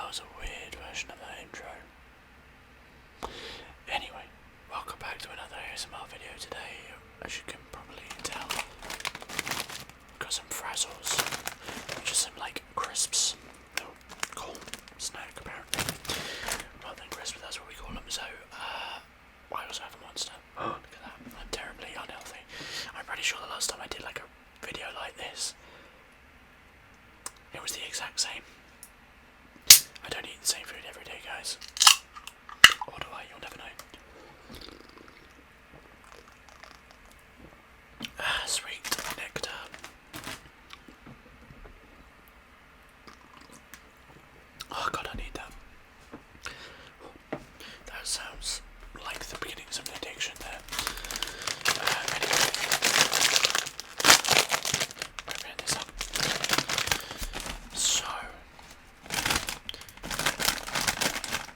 was a weird version of that intro. Anyway, welcome back to another ASMR video today. As you can probably tell, got some frazzles, which is some like crisps. Oh, cool snack apparently. Rather than crisps, that's what we call them. So, I also have a monster. Oh, look at that. I'm terribly unhealthy. I'm pretty sure the last time I did like a video like this, it was the exact same. I don't eat the same food every day, guys. Or do I? You'll never know. Sweet nectar. Oh god, I need that. That sounds like the beginnings of an addiction there. Anyway. Opening this up. So,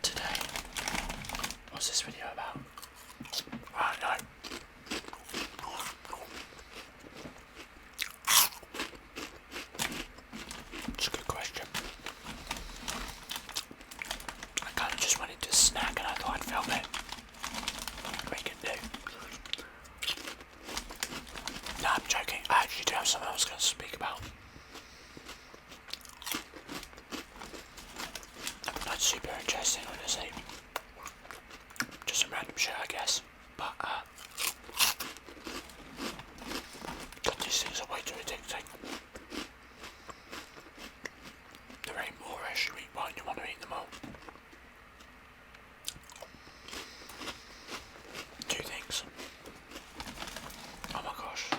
today, what's this video about? I don't know. It's a good question. I kind of just wanted to snack and I thought I'd film it. We can do. No, I'm joking. I actually do have something I was going to speak about. Not super interesting, honestly. Just some random shit, I guess. But, God, these things are way too addicting. There ain't more as you eat one, you want to eat them all. Two things. Oh my gosh.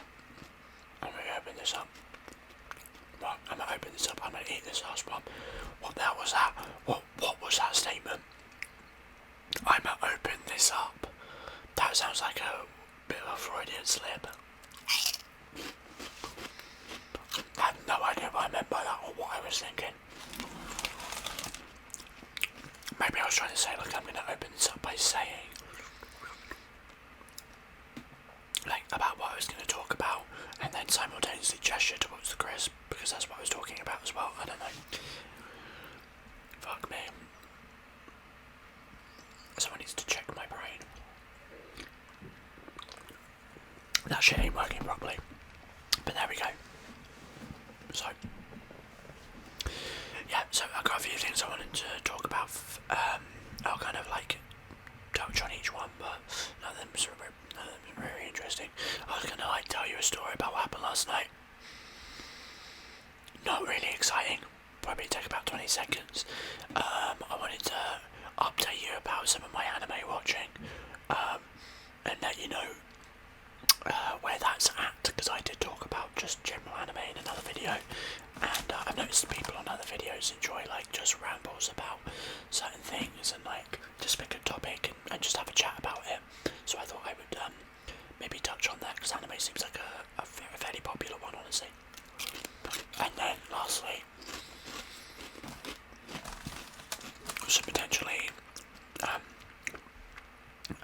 I'm going to open this up. Right, I'm going to open this up. I'm going to eat this last one. What the hell was that? What was that statement? I'm going to open this up. That sounds like a bit of a Freudian slip. I have no idea what I meant by that or what I was thinking. Maybe I was trying to say, like, I'm going to open this up by saying, like, about what I was going to talk about, and then simultaneously gesture towards the crisp, because that's what I was talking about as well. I don't know. Fuck me. Someone needs to check my brain. That shit ain't working properly. But there we go. So, yeah, so I've got a few things I wanted to talk about. I'll kind of like touch on each one, but none of them are very interesting. I was gonna like tell you a story about what happened last night. Not really exciting. Probably take about 20 seconds. I wanted to update you about some of my anime watching, and let you know where that's at, because I did talk about just general anime in another video, and I've noticed people on other videos enjoy like just rambles about certain things and like just pick a topic and just have a chat about it. So I thought I would maybe touch on that, because anime seems like a fairly popular one, honestly. And then lastly, some potentially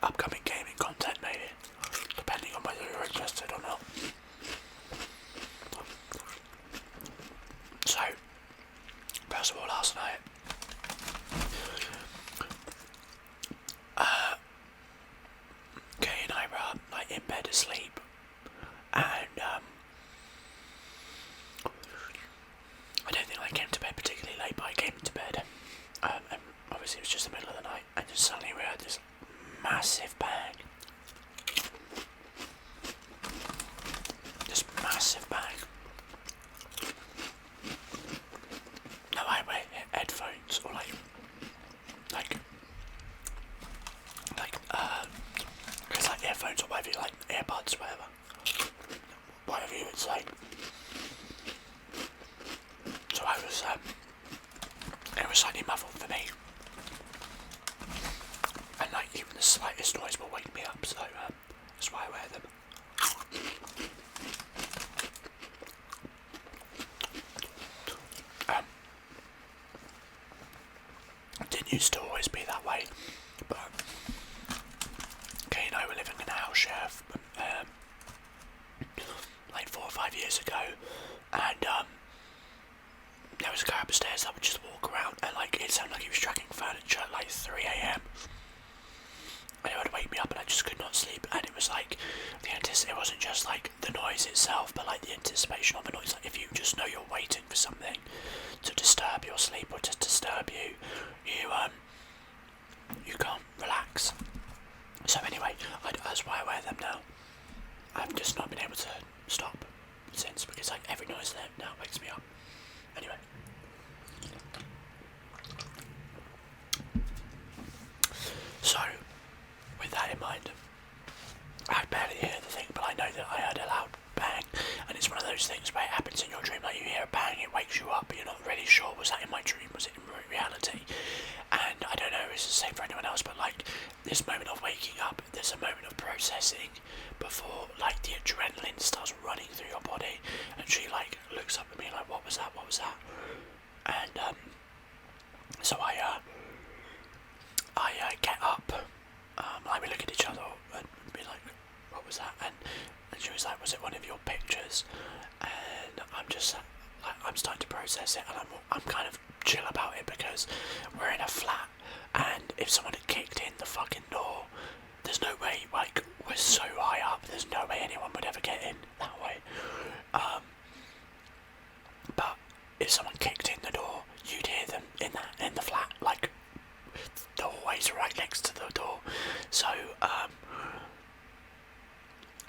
upcoming gaming content, maybe, depending on whether you're interested or not. So, first of all, last night, Kay and I were like in bed asleep, and I don't think I came to bed particularly late, but I came to bed, and obviously it was just the middle of the night, and just suddenly we heard this massive bang. This massive bang. No, I wear headphones or like it's like earphones or whatever you like, earbuds, whatever you would say. So I was, it was slightly muffled for me, and like even the slightest noise will wake me up, so that's why I wear them. It didn't used to always be that way, but Kay and I were living in a house share like 4 or 5 years ago, and there was a guy upstairs that would just walk around and like it sounded like he was tracking furniture at like 3 a.m. and it would wake me up and I just could not sleep. And it was like it wasn't just like the noise itself, but like the anticipation of the noise. Like if you just know you're waiting for something to disturb your sleep or to disturb you, you can't relax. So anyway, that's why I wear them now. I've just not been able to stop since, because like every noise there now wakes me up. Anyway. So, with that in mind, I barely hear the thing, but I know that I heard a loud bang, and it's one of those things where it happens in your dream, like you hear a bang, it wakes you up, but you're not really sure, was that in my dream, was it in reality? And I don't know if it's the same for anyone else, but like this moment of waking up, there's a moment of processing before like the adrenaline starts running through your body, and she like looks up at me like, what was that? And so I get up, like we look at each other and be like, what was that? And she was like, was it one of your pictures? And I'm just like, I'm starting to process it, and I'm kind of chill about it because we're in a flat, and if someone had kicked in the fucking door, there's no way, like, we're so high up, there's no way anyone would ever get in that way. But if someone kicked in the door, you'd hear them in the flat, like the hallway's right next to the door. So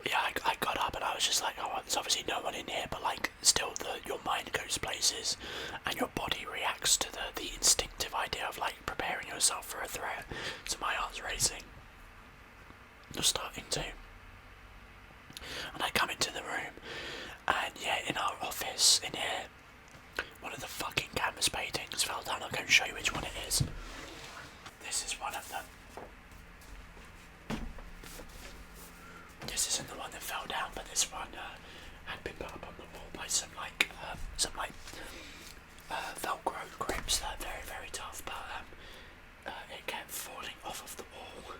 yeah, I got up and I was just like, oh, there's obviously no one in here, but like still your mind goes places and your body reacts to the instinctive idea of like preparing yourself for a threat. So my heart's racing. You're starting to. And I come into the room, and yeah, in our office in here, one of the fucking canvas paintings fell down. I'll go and show you which one it is. This is one of them. This isn't the one that fell down, but this one had been put up on the wall by some Velcro grips that are very, very tough, but it kept falling off of the wall.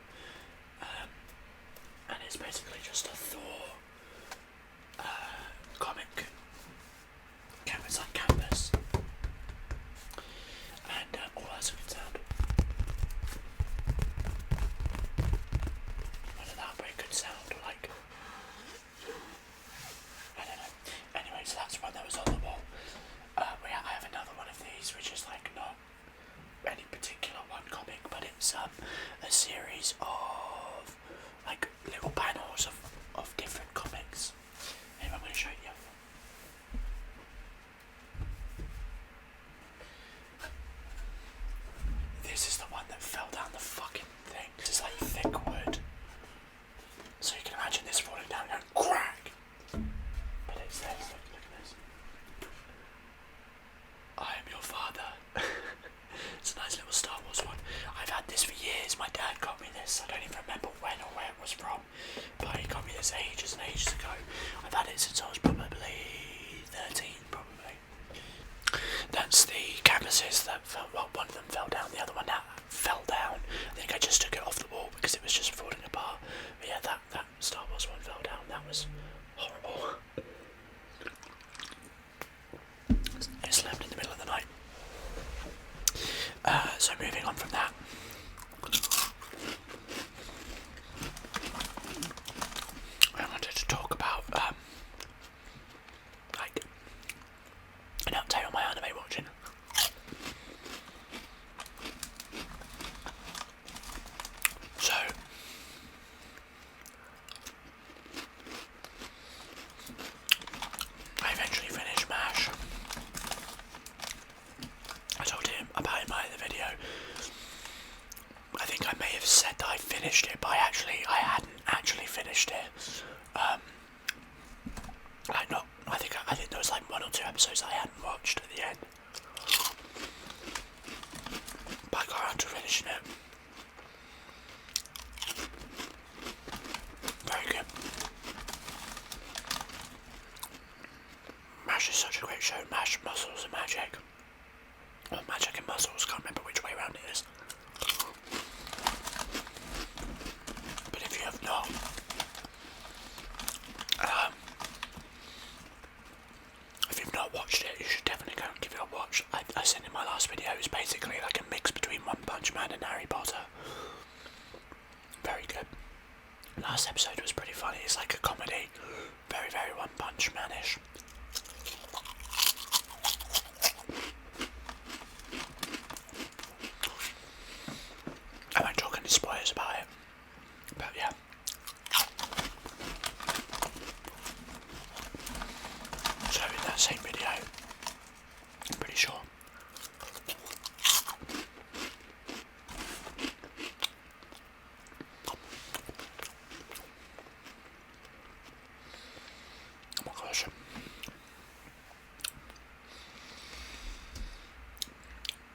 And it's basically just a Thor comic canvas on canvas. And that's a good sound. What that very good sound, like, I don't know. Anyway, so that's one that was on the wall. I have another one of these, which is like not any particular one comic, but it's a series of like little panels of different comics. Anyway, I'm going to show you the other one. This is the one that fell down the fucking thing. This is like thick wood. So you can imagine this falling down and going crack. But it's this, look at this. I am your father. It's a nice little Star Wars one. I've had this for years. My dad got me this. I don't even remember when or where it was from, but he got me this ages and ages ago. I've had it since I was probably 13, probably. That's the canvases that fell. Well, one of them fell down. The other one that fell down. I think I just took it off the wall because it was just falling apart. But yeah, that Star Wars one fell down. That was horrible. It slept in the middle of the night. So moving on from that, I wanted to talk about like an update on my anime watching. So I eventually finished MASH. I told him about it in my other video. I think I may have said that I finished it, but I hadn't actually finished it. I think there was like 1 or 2 episodes I hadn't watched at the end. But I got around to finishing it. Very good. MASH is such a great show. MASH, Muscles and Magic. Or Magic and Muscles, can't remember which way around it is. But if you have not, if you've you've not watched it, you should definitely go and give it a watch. I said in my last video, it's basically like a mix between One Punch Man and Harry Potter. Very good. Last episode was pretty funny. It's like a comedy, very, very One Punch Man-ish. I won't talk any spoilers about it, but yeah. So in that same video, I'm pretty sure, oh my gosh,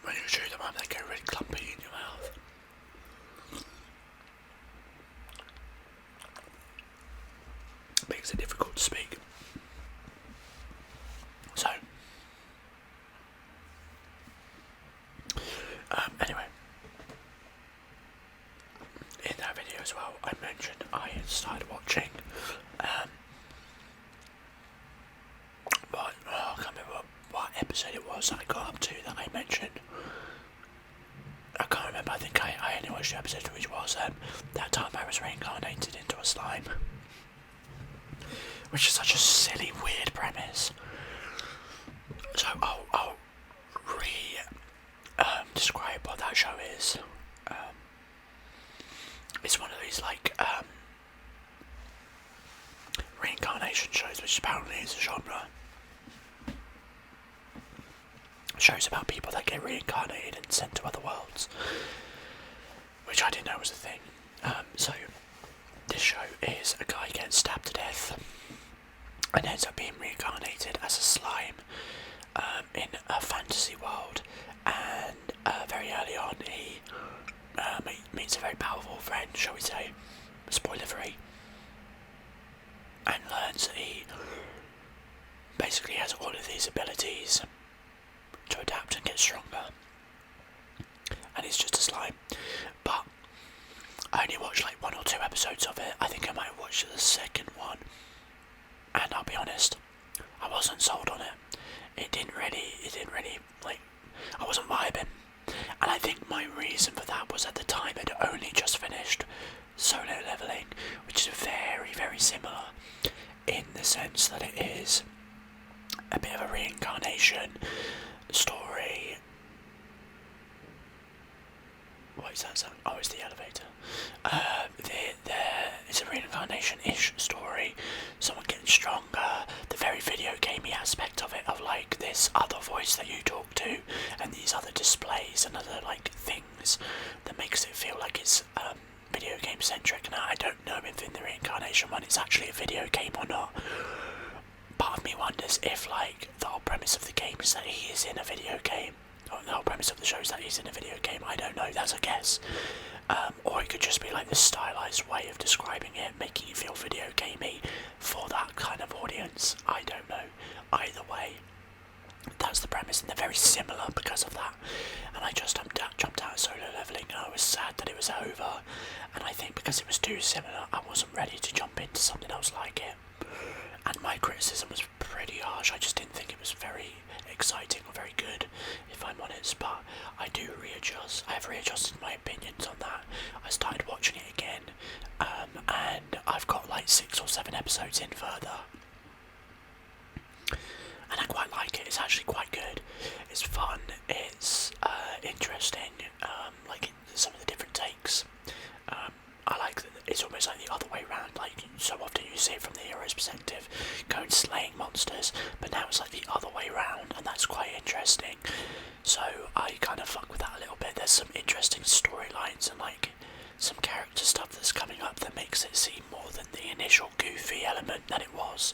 when you chew them up they get really clumpy in your mouth. Makes it difficult to speak. So, anyway, in that video as well, I mentioned I had started watching, I can't remember what episode it was that I got up to that I mentioned. I can't remember, I think I only watched the episode which was that time I was reincarnated into a slime. Which is such a silly, weird premise. So I'll describe what that show is. It's one of these like reincarnation shows, which apparently is a genre. Shows about people that get reincarnated and sent to other worlds, which I didn't know was a thing. So this show is a guy getting stabbed to death and ends up being reincarnated as a slime in a fantasy world, and very early on he meets a very powerful friend, shall we say, spoiler free, and learns that he basically has all of these abilities to adapt and get stronger, and he's just a slime. But I only watched like 1 or 2 episodes of it. I think I might have watched the second one, and I'll be honest, I wasn't sold on it. It didn't really, like, I wasn't vibing. And I think my reason for that was at the time I'd only just finished Solo Leveling, which is very, very similar in the sense that it is a bit of a reincarnation story. What is that sound? Oh, it's the elevator. It's a reincarnation-ish story. Someone getting stronger. The very video gamey aspect of it, of like this other voice that you talk to, and these other displays and other like things that makes it feel like it's video game centric. Now I don't know if in the reincarnation one it's actually a video game or not. Part of me wonders if like the whole premise of the game is that he is in a video game. The whole premise of the show is that he's in a video game. I don't know, that's a guess. Or it could just be like this stylized way of describing it, making it feel video gamey for that kind of audience. I don't know. Either way, that's the premise, and they're very similar because of that. And I just jumped out of Solo Leveling, and I was sad that it was over. And I think because it was too similar, I wasn't ready to jump into something else like it. And my criticism was pretty harsh. I just didn't think it was very exciting or very good, if I'm honest. But I do readjust. I have readjusted my opinions on that. I started watching it again, and I've got like 6 or 7 episodes in further, and I quite like it. It's actually quite good. It's fun. It's interesting. Like some of the different takes. I like that it's almost like the other way around. Like so often you see it from the hero's perspective, going slaying monsters, but now it's like the other way around, and that's quite interesting. So I kind of fuck with that a little bit. There's some interesting storylines and like some character stuff that's coming up that makes it seem more than the initial goofy element that it was.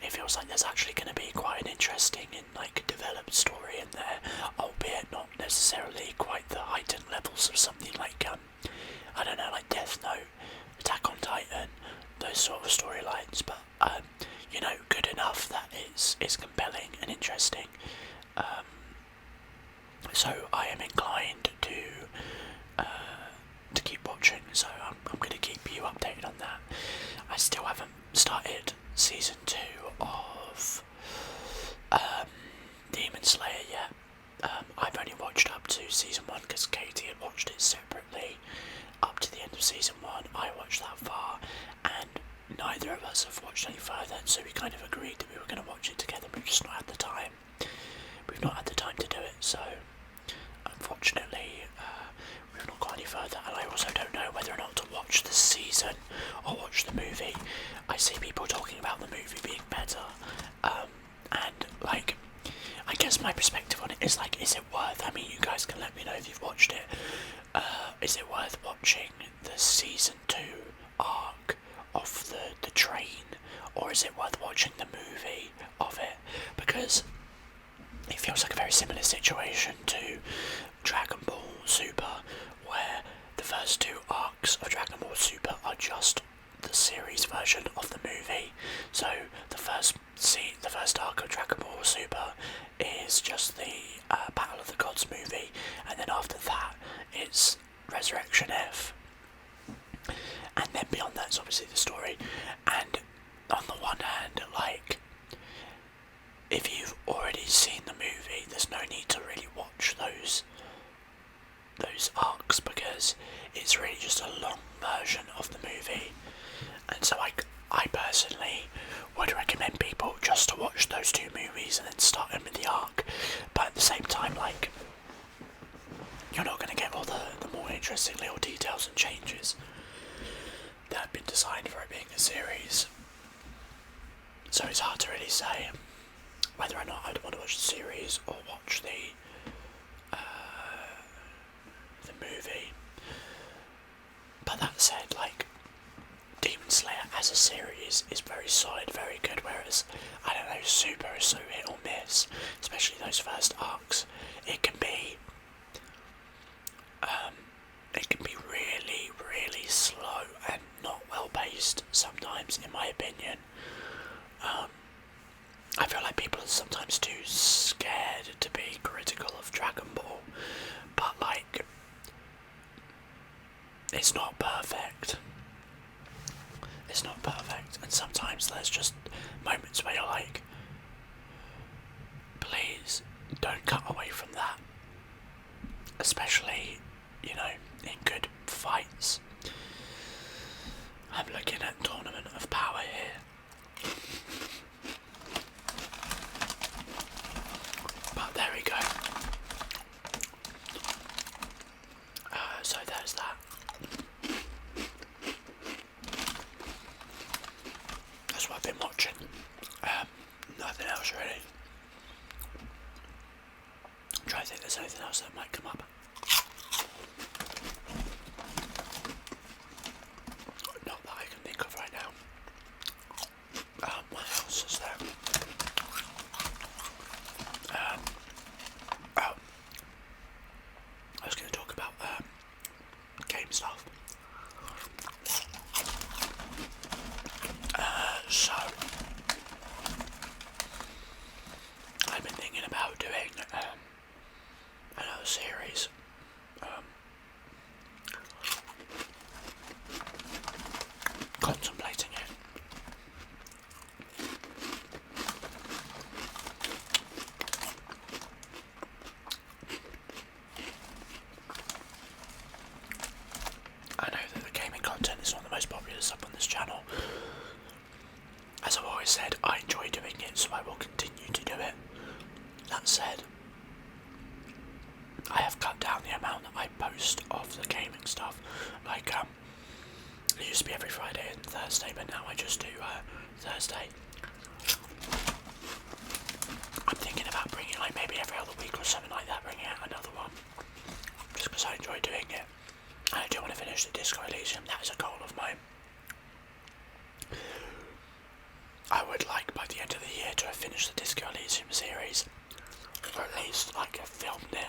It feels like there's actually going to be quite an interesting and like developed story in there, albeit not necessarily quite the heightened levels of something like I don't know, like Death Note, Attack on Titan, those sort of storylines, but you know, good enough that it's compelling and interesting. So I am inclined to keep watching, so I'm going to keep you updated on that. I still haven't started season 2 of season 1. I watched that far, and neither of us have watched any further, so we kind of agreed that we were going to watch it together. We've just not had the time. We've not had the time to do it, so unfortunately we've not got any further. And I also don't know whether or not to watch the season or watch the movie. I see people talking about the movie being better, and like, I guess my perspective on it is like, is it worth? I mean, you guys can let me know if you've watched it. Is it worth watching the season 2 arc of the train, or is it worth watching the movie of it? Because it feels like a very similar situation to Dragon Ball Super, where the first 2 arcs of Dragon Ball Super are just the series version of the movie. So the first arc of Dragon Ball Super is just the Battle of the Gods movie, and then after that it's Resurrection F, and then beyond that's obviously the story. And on the one hand, like, if you've already seen the movie, there's no need to really watch those arcs, because it's really just a long version of the movie. And so I personally would recommend people just to watch those 2 movies and then start them with the arc. But at the same time, like, you're not going to get all the more interesting little details and changes that have been designed for it being a series. So it's hard to really say whether or not I'd want to watch the series or watch the movie. But that said, like, Demon Slayer as a series is very solid, very good, whereas, I don't know, Super is so hit or miss, especially those first arcs. It can be really, really slow and not well paced sometimes, in my opinion. I feel like people are sometimes too scared to be critical of Dragon Ball, but like, it's not perfect. It's not perfect, and sometimes there's just moments where you're like, please don't cut away from that. Especially, you know, in good fights. I'm looking at Tournament of Power here. But there we go. So there's that. That's what I've been watching. Nothing else really. I'm trying to think if there's anything else that might come up. Not that I can think of right now. What else is there? I was going to talk about game stuff. So I've been thinking about doing another series. Contemplating it. I know that the gaming content is not the most popular stuff on this channel. As I've always said, I enjoy doing it, so I will continue to do it. That said, I have cut down the amount that I post of the gaming stuff. Like, it used to be every Friday and Thursday, but now I just do Thursday. I'm thinking about bringing, like, maybe every other week or something like that, bringing out another one. Just because I enjoy doing it. And I do want to finish the Disco Elysium, that is a goal of mine. I would like, by the end of the year, to have finished the Disco Elysium series. Or at least, like, have filmed it.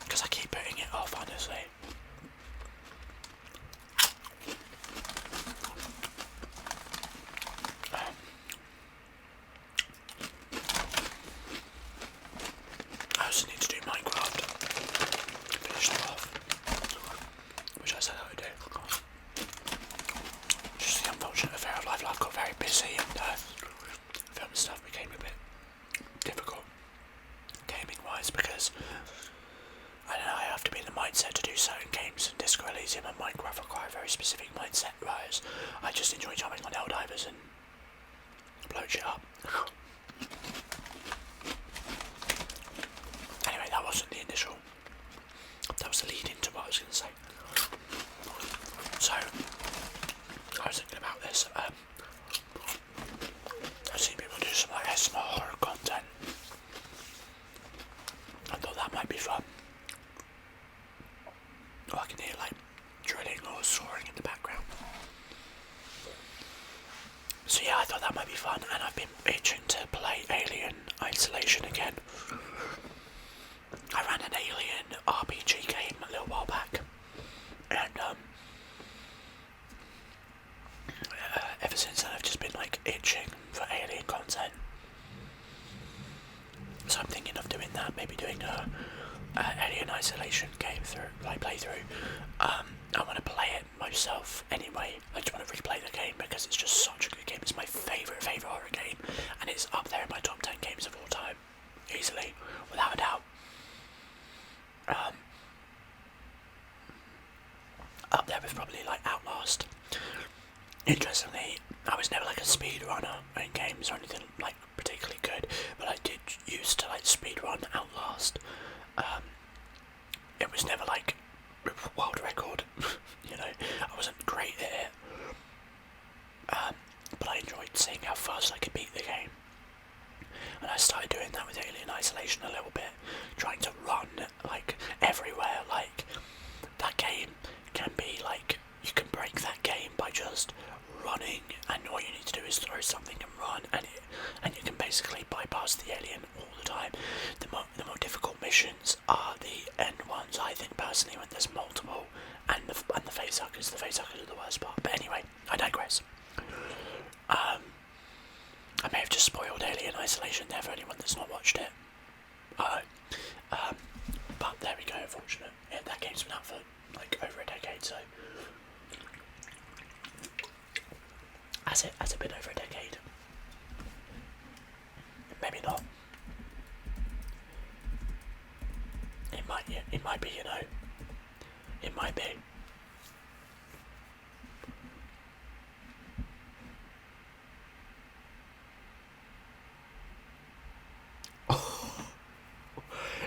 Because I keep putting it off, honestly. I also need to do Minecraft. Finish it off. Which I said I would do. Just the unfortunate affair of life. Life got very busy and film stuff became a bit difficult gaming wise, because I don't know, I have to be be in the mindset to do certain games, and Disco Elysium and Minecraft require a very specific mindset, whereas I just enjoy jumping on Helldivers and blowing shit up. Anyway, that wasn't the initial, that was the lead into what I was going to say. So, I was thinking about this, I've seen people do some like ASMR horror content. I thought that might be fun. Or I can hear like drilling or sawing in the background. So yeah, I thought that might be fun, and I've been itching to play Alien Isolation again. I ran an Alien RPG game a little while back, and ever since then I've just been like itching for Alien content. So I'm thinking of doing that, maybe doing a Alien Isolation game playthrough. I want to play it myself anyway. I just want to replay the game because it's just such a good game. It's my favourite horror game, and it's up there in my top 10 games of all time, easily, without a doubt. Up there with probably like Outlast. Interestingly, I was never like a speedrunner in games or anything like particularly good, but I did used to like speedrun Outlast. It was never like world record, you know, I wasn't great at it, but I enjoyed seeing how fast I could beat the game. And I started doing that with Alien Isolation a little bit, trying to run like everywhere. Like that game can be like, you can break that game by just running, and all you need to do is throw something and run, and you can basically bypass the alien all the time. The more difficult missions are the end ones, I think personally, when there's multiple, and the facehuggers. The facehuggers are the worst part. But anyway, I digress. I may have just spoiled Alien Isolation there for anyone that's not watched it. But there we go, unfortunate. Yeah, that game's been out for like over a decade, so has it been over a decade? Maybe not. It might be, you know. It might be.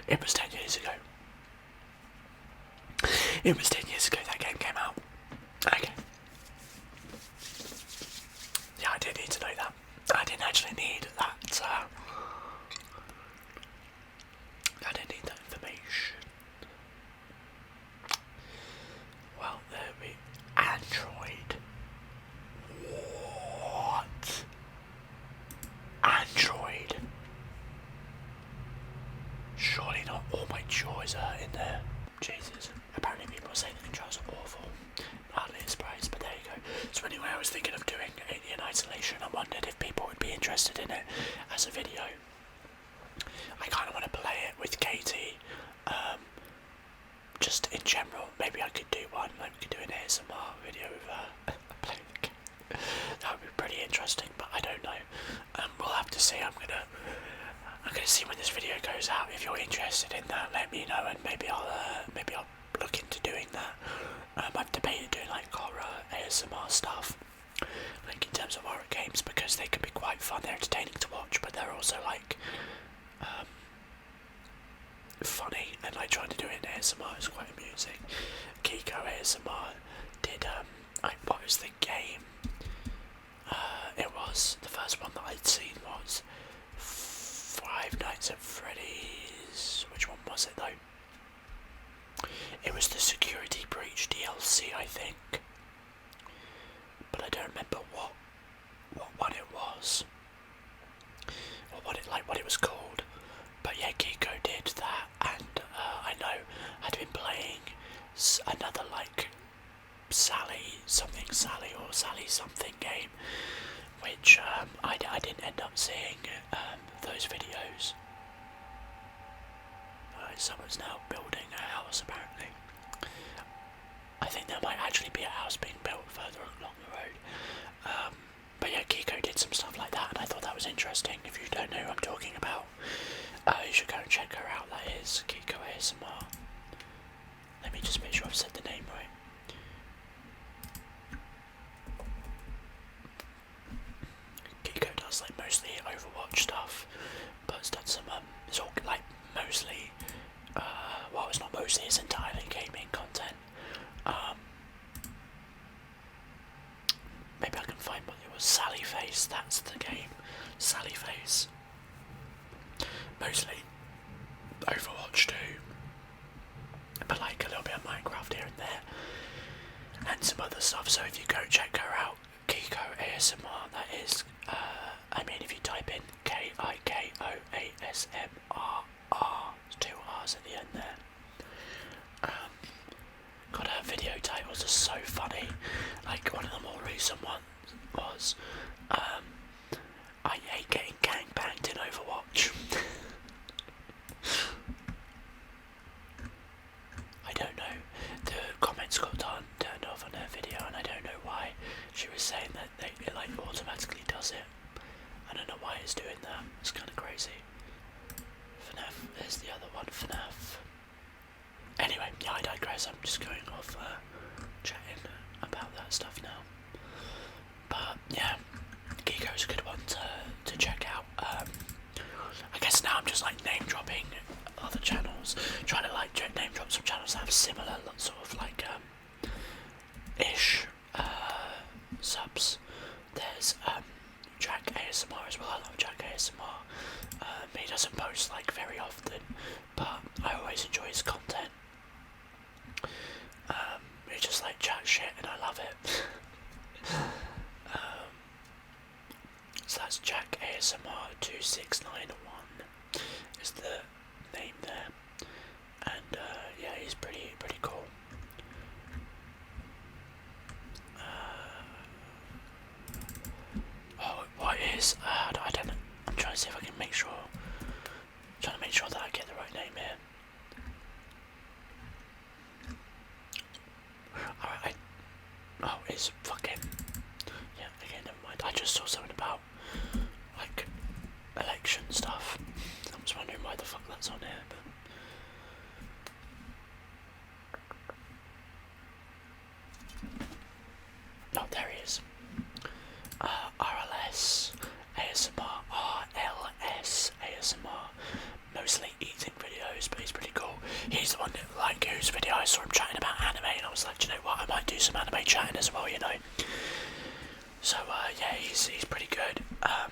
It was 10 years ago. It was 10 years ago that game came out. Okay. Yeah, I did need to know that. I didn't actually need that. I didn't need that information. Well, there we. Android. What? Android. Surely not all my jaws are in there. Jesus. Apparently people say the controls are awful. Hardly a surprise, but there you go. So anyway, I was thinking of doing Alien Isolation. I wondered if people would be interested in it as a video. I kind of want to play it with Katie. Just in general, maybe I could do one. Like we could do an ASMR video with her playing the game. That would be pretty interesting, but I don't know. We'll have to see. I'm gonna see when this video goes out. If you're interested in that, let me know, and maybe I'll look into doing that. I've debated doing like horror ASMR stuff, like in terms of horror games, because they can be quite fun. They're entertaining to watch, but they're also like funny, and like trying to do it in ASMR is quite amusing. Kiko ASMR did what was the game? It was the first one that I'd seen was Five Nights at Freddy's. Which one was it though? It was the Security Breach DLC, I think, but I don't remember what one it was, or what it was called. But yeah, Kiko did that, and I know I'd been playing another like Sally something game, which I didn't end up seeing those videos. Someone's now building a house, apparently. I think there might actually be a house being built further along the road. But yeah, Kiko did some stuff like that, and I thought that was interesting. If you don't know who I'm talking about, you should go and check her out. That is Kiko ASMR. has done some, it's all like mostly, well, it's not mostly, it's entirely gaming content. Maybe I can find what it was. Sally Face, that's the game. Sally Face. Mostly Overwatch 2, but like a little bit of Minecraft here and there, and some other stuff. So if you go check her out, Kiko ASMR, that is, I mean, if you type in KIKOASMR, 2 R's at the end there. God, her video titles are so funny. Like one of the more recent ones was, I hate getting gangbanged in Overwatch. I don't know, the comments got turned off on her video, and I don't know why. She was saying that it like automatically does it. I don't know why it's doing that. It's kind of crazy. FNAF, there's the other one, FNAF. Anyway, yeah, I digress. I'm just going off chatting about that stuff now. But yeah, Geeko's a good one to check out. I guess now I'm just like name dropping other channels, trying to like name drop some channels that have similar sort of like ish subs. There's Jack ASMR as well. I love Jack ASMR. He doesn't post like very often, but I always enjoy his content. He just like chat shit and I love it. So that's Jack ASMR 2691 is the name there, and yeah, he's pretty cool. Oh, what is? I don't know. I'm trying to see if I can make sure. Trying to make sure that I get the right name here. Alright, oh, it's fucking, yeah, okay, never mind. I just saw something about, like, election stuff. I was wondering why the fuck that's on here, but... Oh, there he is. RLS, ASMR, RLS, ASMR. Mostly eating videos, but he's pretty cool. He's the one that, like, whose video I saw him chatting about anime, and I was like, do you know what, I might do some anime chatting as well, you know. So yeah, he's pretty good. I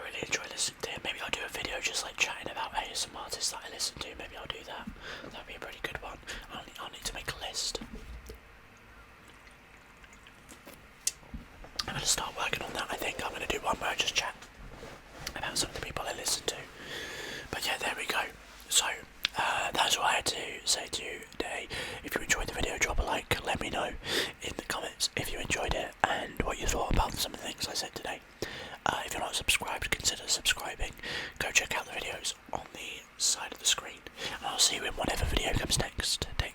really enjoy listening to him. Maybe I'll do a video just like chatting about ASMR artists that I listen to. Maybe I'll do that. That'd be a pretty good one. I'll need to make a list. I'm gonna start working on that. I think I'm gonna do one where I just chat about some of the people I listen to. But yeah, there we go. So that's what I had to say to you today. If you enjoyed the video, drop a like. Let me know in the comments if you enjoyed it and what you thought about some of the things I said today. If you're not subscribed, consider subscribing. Go check out the videos on the side of the screen, and I'll see you in whatever video comes next. Take